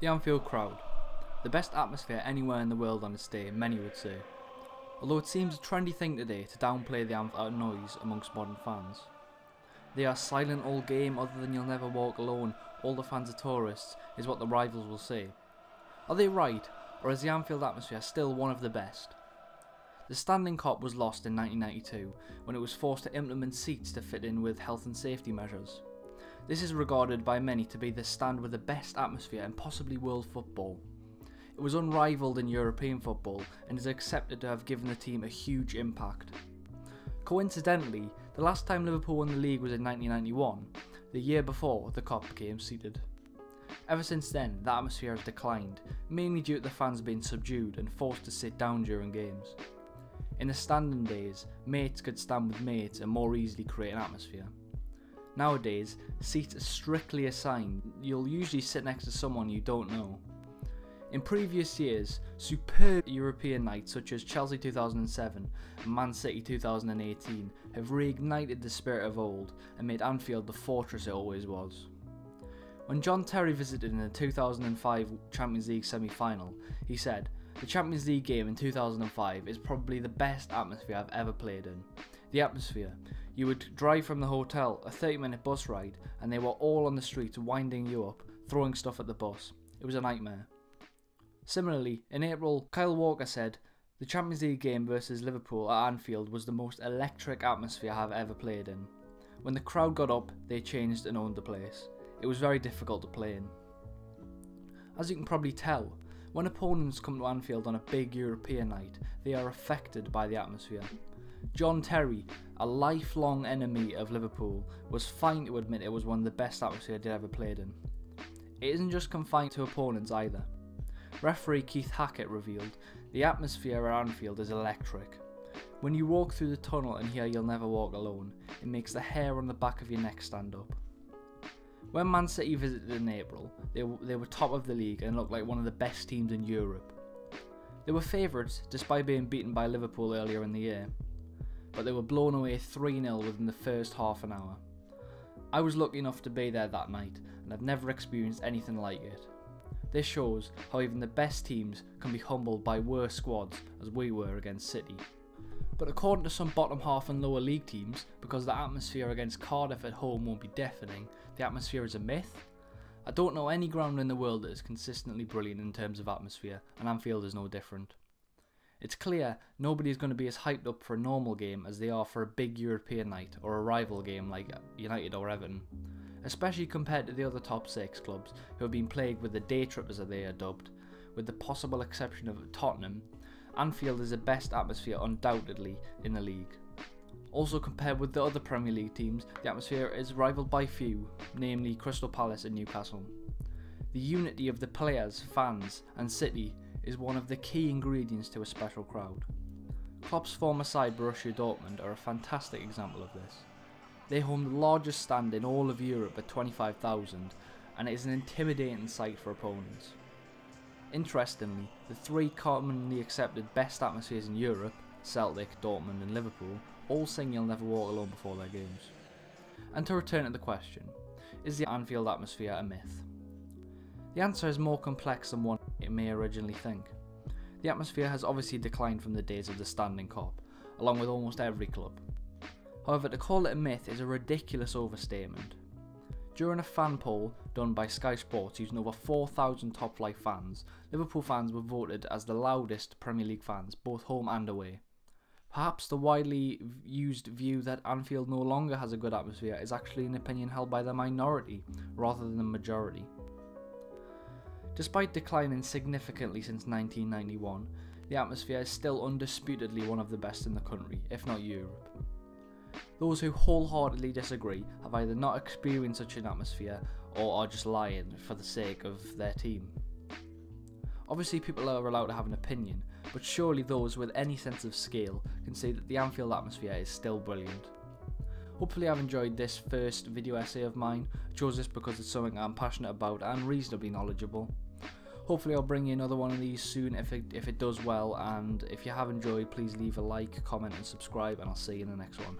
The Anfield crowd. The best atmosphere anywhere in the world on its day, many would say. Although it seems a trendy thing today to downplay the noise amongst modern fans. They are silent all game, other than "you'll never walk alone, all the fans are tourists," is what the rivals will say. Are they right, or is the Anfield atmosphere still one of the best? The standing cop was lost in 1992 when it was forced to implement seats to fit in with health and safety measures. This is regarded by many to be the stand with the best atmosphere in possibly world football. It was unrivaled in European football and is accepted to have given the team a huge impact. Coincidentally, the last time Liverpool won the league was in 1991, the year before the Kop became seated. Ever since then, the atmosphere has declined, mainly due to the fans being subdued and forced to sit down during games. In the standing days, mates could stand with mates and more easily create an atmosphere. Nowadays, seats are strictly assigned. You'll usually sit next to someone you don't know. In previous years, superb European nights such as Chelsea 2007 and Man City 2018 have reignited the spirit of old and made Anfield the fortress it always was. When John Terry visited in the 2005 Champions League semi-final, he said, "The Champions League game in 2005 is probably the best atmosphere I've ever played in. The atmosphere. You would drive from the hotel, a 30-minute bus ride, and they were all on the streets winding you up, throwing stuff at the bus. It was a nightmare." Similarly, in April, Kyle Walker said, "The Champions League game versus Liverpool at Anfield was the most electric atmosphere I've ever played in. When the crowd got up, they changed and owned the place. It was very difficult to play in." As you can probably tell, when opponents come to Anfield on a big European night, they are affected by the atmosphere. John Terry, a lifelong enemy of Liverpool, was fine to admit it was one of the best atmospheres they'd ever played in. It isn't just confined to opponents either. Referee Keith Hackett revealed, "The atmosphere at Anfield is electric. When you walk through the tunnel and hear 'You'll never walk alone,' it makes the hair on the back of your neck stand up." When Man City visited in April, they were top of the league and looked like one of the best teams in Europe. They were favourites despite being beaten by Liverpool earlier in the year, but they were blown away 3-0 within the first half an hour. I was lucky enough to be there that night and I've never experienced anything like it. This shows how even the best teams can be humbled by worse squads as we were against City. But according to some bottom half and lower league teams, because the atmosphere against Cardiff at home won't be deafening, the atmosphere is a myth. I don't know any ground in the world that is consistently brilliant in terms of atmosphere, and Anfield is no different. It's clear nobody is going to be as hyped up for a normal game as they are for a big European night or a rival game like United or Everton, especially compared to the other top 6 clubs who have been plagued with the day trippers as they are dubbed. With the possible exception of Tottenham, Anfield is the best atmosphere undoubtedly in the league. Also compared with the other Premier League teams, the atmosphere is rivaled by few, namely Crystal Palace and Newcastle. The unity of the players, fans and City is one of the key ingredients to a special crowd. Klopp's former side Borussia Dortmund are a fantastic example of this. They home the largest stand in all of Europe at 25,000 and it is an intimidating sight for opponents. Interestingly, the 3 commonly accepted best atmospheres in Europe, Celtic, Dortmund and Liverpool, all sing "You'll Never Walk Alone" before their games. And to return to the question, is the Anfield atmosphere a myth? The answer is more complex than one may originally think. The atmosphere has obviously declined from the days of the standing cop, along with almost every club. However, to call it a myth is a ridiculous overstatement. During a fan poll done by Sky Sports using over 4,000 top-flight fans, Liverpool fans were voted as the loudest Premier League fans, both home and away. Perhaps the widely used view that Anfield no longer has a good atmosphere is actually an opinion held by the minority rather than the majority. Despite declining significantly since 1991, the atmosphere is still undisputedly one of the best in the country, if not Europe. Those who wholeheartedly disagree have either not experienced such an atmosphere or are just lying for the sake of their team. Obviously people are allowed to have an opinion, but surely those with any sense of scale can say that the Anfield atmosphere is still brilliant. Hopefully I've enjoyed this first video essay of mine. I chose this because it's something I'm passionate about and reasonably knowledgeable. Hopefully I'll bring you another one of these soon if it does well, and if you have enjoyed, please leave a like, comment and subscribe, and I'll see you in the next one.